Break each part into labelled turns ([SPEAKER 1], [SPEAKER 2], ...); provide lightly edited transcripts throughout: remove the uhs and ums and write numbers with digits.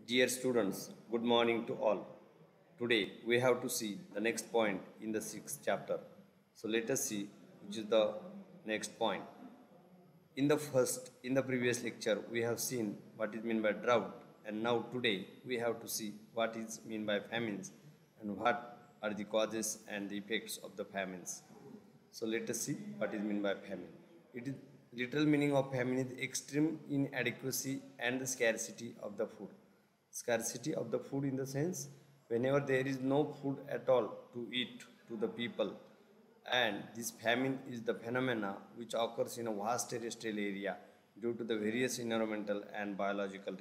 [SPEAKER 1] Dear students, good morning to all. Today we have to see the next point in the sixth chapter. So let us see which is the next point. In the previous lecture, we have seen what is meant by drought, and now today we have to see what is meant by famines and what are the causes and the effects of the famines. So let us see what is meant by famine. It is literal meaning of famine is extreme inadequacy and the scarcity of the food. Scarcity of the food in the sense whenever there is no food at all to eat to the people, and this famine is the phenomena which occurs in a vast terrestrial area due to the various environmental and biological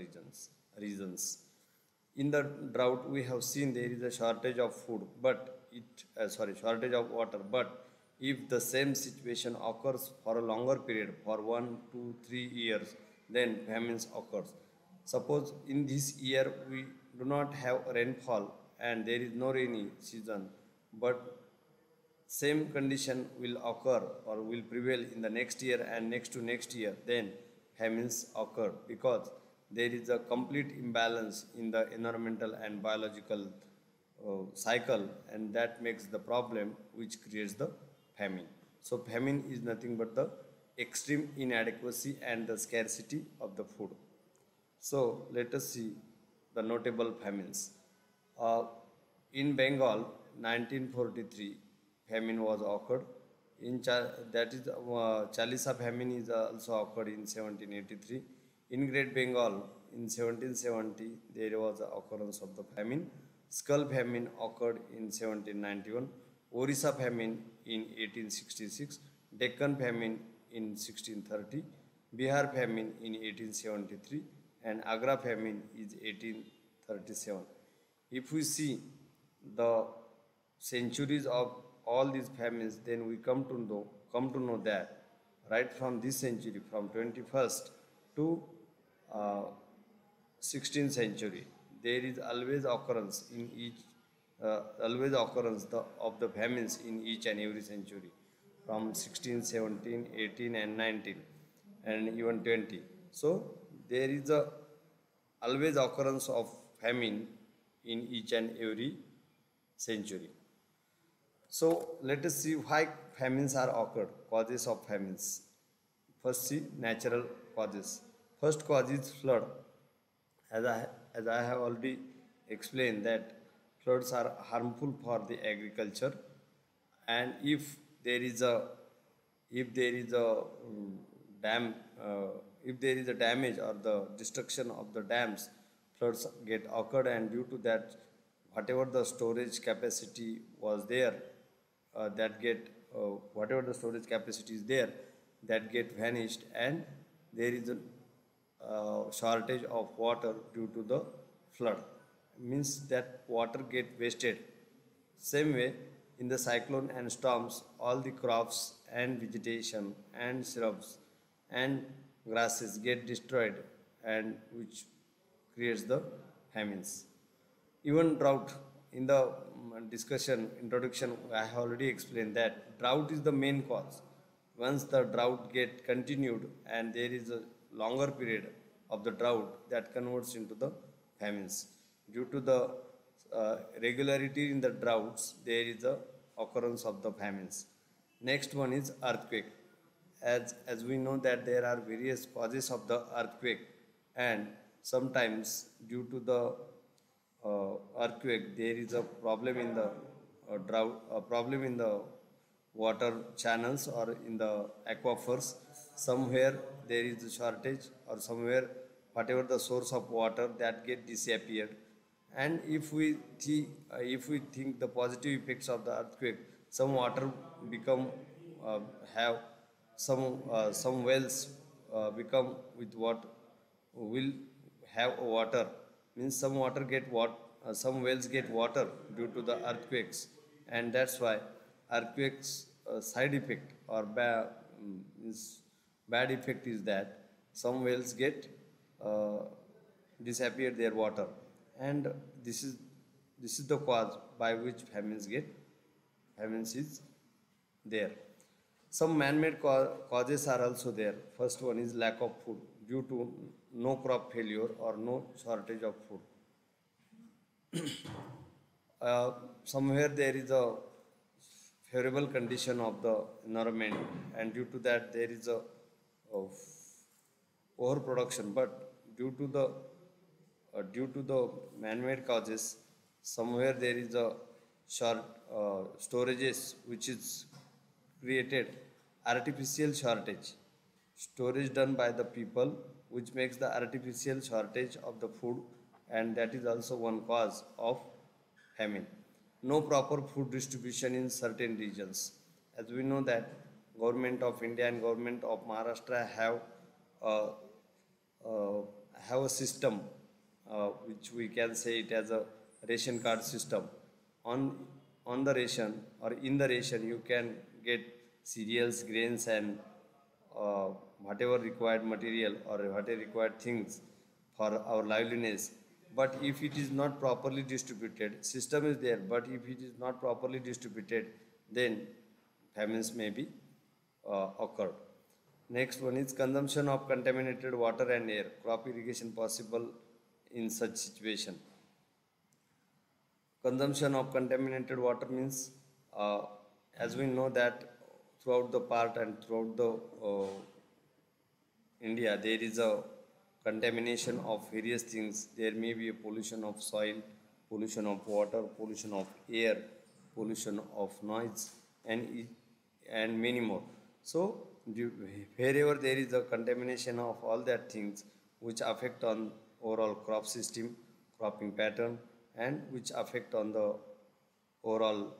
[SPEAKER 1] reasons. In the drought, we have seen there is a shortage of food, but shortage of water. But if the same situation occurs for a longer period, for 1 2 3 years, then famines occurs. Suppose in this year we do not have rainfall and there is no rainy season, but same condition will occur or will prevail in the next year and next to next year, then famines occur because there is a complete imbalance in the environmental and biological cycle, and that makes the problem which creates the famine. So famine is nothing but the extreme inadequacy and the scarcity of the food. So let us see the notable famines. Uh, in Bengal, 1943, famine was occurred. That is Chalisa famine is also occurred in 1783. In Great Bengal, in 1770, there was a occurrence of the famine. Skull famine occurred in 1791. Orissa famine in 1866. Deccan famine in 1630. Bihar famine in 1873, and Agra famine is 1837. If we see the centuries of all these famines, then we come to know that right from this century, from 21st to uh, 16th century, there is always occurrence of the famines in each and every century, from 16, 17, 18, and 19, and even 20. So there is a always occurrence of famine in each and every century. So let us see why famines are occurred, causes of famines. First, see natural causes. First cause is flood. As I have already explained that floods are harmful for the agriculture, and if there is a dam, if there is a damage or the destruction of the dams, floods get occurred, and due to that, whatever the storage capacity was there, whatever the storage capacity is there, that get vanished, and there is a shortage of water due to the flood. Means that water get wasted. Same way, in the cyclone and storms, all the crops and vegetation and shrubs and grasses get destroyed, and which creates the famines. Even drought, in the discussion introduction, I have already explained that drought is the main cause. Once the drought get continued and there is a longer period of the drought, that converts into the famines. Due to the regularity in the droughts, there is a occurrence of the famines. Next one is earthquake. As we know that there are various causes of the earthquake, and sometimes due to the earthquake, there is a problem in the drought, a problem in the water channels or in the aquifers. Somewhere there is a shortage, or somewhere whatever the source of water that get disappeared. And if we think the positive effects of the earthquake, some water become have some wells become with what will have water. Means some water get what some wells get water due to the earthquakes, and that's why earthquakes side effect or bad effect is that some wells get uh, disappear their water, and this is this is the cause by which famines is there. Some man-made causes are also there. First one is lack of food. due to no crop failure or no shortage of food. Uh, Somewhere there is a favorable condition of the environment, and due to that there is a overproduction. But due to the man-made causes, somewhere there is a short storages which is created artificial shortage, storage done by the people, which makes the artificial shortage of the food, and that is also one cause of famine. No proper food distribution in certain regions. As we know that government of India and government of Maharashtra uh, uh, have a system, which we can say it as a ration card system. On the ration or in the ration, you can get cereals, grains, and uh, whatever required material or whatever required things for our liveliness. But if it is not properly distributed, system is there, but if it is not properly distributed, then famines may be occurred. Next one is consumption of contaminated water and air. Crop irrigation possible in such situation. Consumption of contaminated water means, as we know that throughout the part and throughout the India, there is a contamination of various things. There may be a pollution of soil, pollution of water, pollution of air, pollution of noise, and many more. So, wherever there is a contamination of all that things, which affect on overall crop system, cropping pattern, and which affect on the overall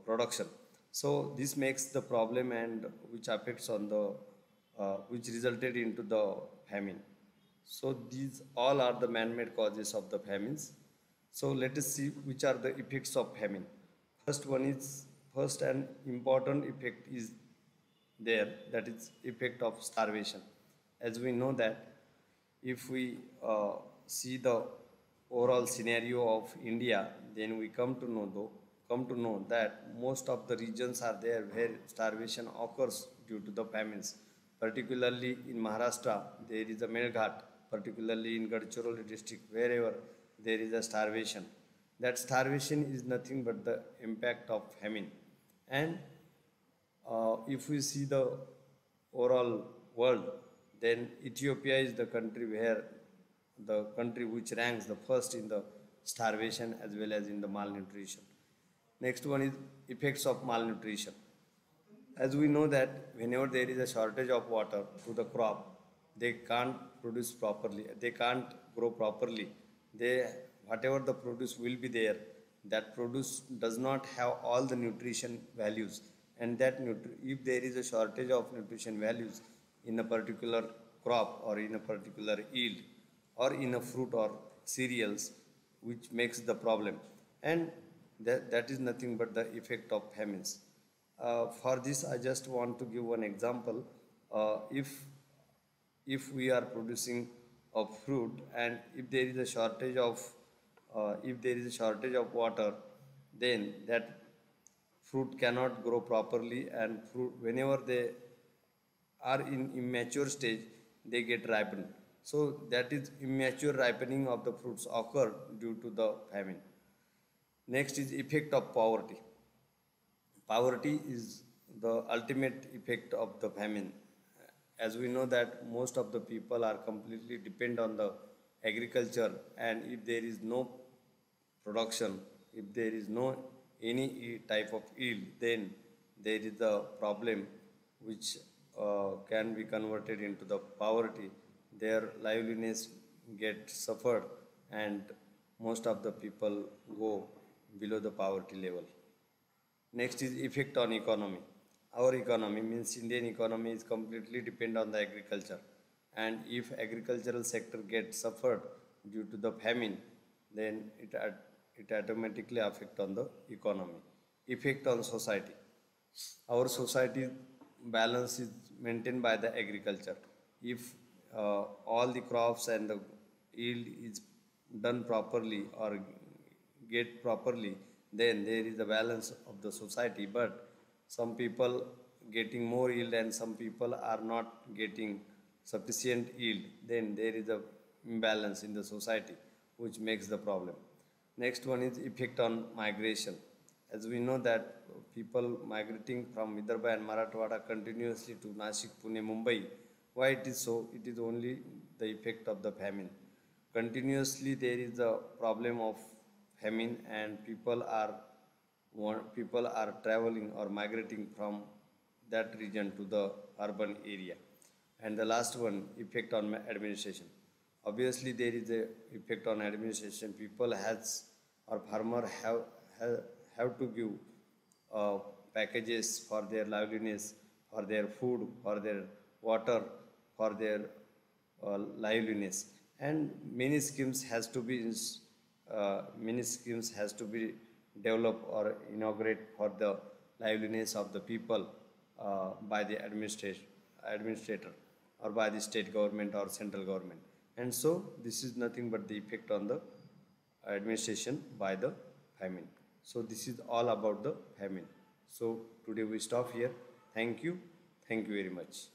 [SPEAKER 1] production. So this makes the problem, and which affects on the which resulted into the famine. So these all are the man-made causes of the famines. So let us see which are the effects of famine. First and important effect is there, that is effect of starvation. As we know that if we see the overall scenario of India, then we come to know that most of the regions are there where starvation occurs due to the famines. Particularly in Maharashtra, there is a Melghat, particularly in Gadchiroli district, wherever there is a starvation. That starvation is nothing but the impact of famine. And if we see the overall world, then Ethiopia is the country which ranks the first in the starvation as well as in the malnutrition. Next one is effects of malnutrition. As we know that whenever there is a shortage of water to the crop, they can't produce properly, they can't grow properly. They Whatever the produce will be there, that produce does not have all the nutrition values, and if there is a shortage of nutrition values in a particular crop or in a particular yield or in a fruit or cereals, which makes the problem. And that is nothing but the effect of famines. For this, I just want to give one example. If we are producing a fruit, and if there is a shortage of water, then that fruit cannot grow properly, and fruit, whenever they are in immature stage, they get ripened. So that is immature ripening of the fruits occur due to the famine. Next is effect of poverty. Poverty is the ultimate effect of the famine. As we know that most of the people are completely depend on the agriculture, and if there is no production, if there is no any type of yield, then there is a problem which can be converted into the poverty. Their liveliness get suffered, and most of the people go below the poverty level. Next is effect on economy. Our economy means Indian economy is completely depend on the agriculture, and if agricultural sector gets suffered due to the famine, then it automatically affect on the economy. Effect on society. Our society balance is maintained by the agriculture. If all the crops and the yield is done properly or get properly, then there is a balance of the society. But some people getting more yield and some people are not getting sufficient yield, then there is a imbalance in the society which makes the problem. Next one is effect on migration. As we know that people migrating from Vidarbha and Marathwada continuously to Nashik, Pune, Mumbai. Why it is so? It is only the effect of the famine. Continuously there is a problem of famine, and people are traveling or migrating from that region to the urban area. And the last one, effect on administration. Obviously there is a effect on administration. People has or farmer have to give packages for their liveliness, for their food, for their water, for their liveliness, and many schemes has to be developed or inaugurate for the liveliness of the people by the administrator or by the state government or central government. And so this is nothing but the effect on the administration by the famine. So this is all about the famine. So today we stop here. Thank you very much.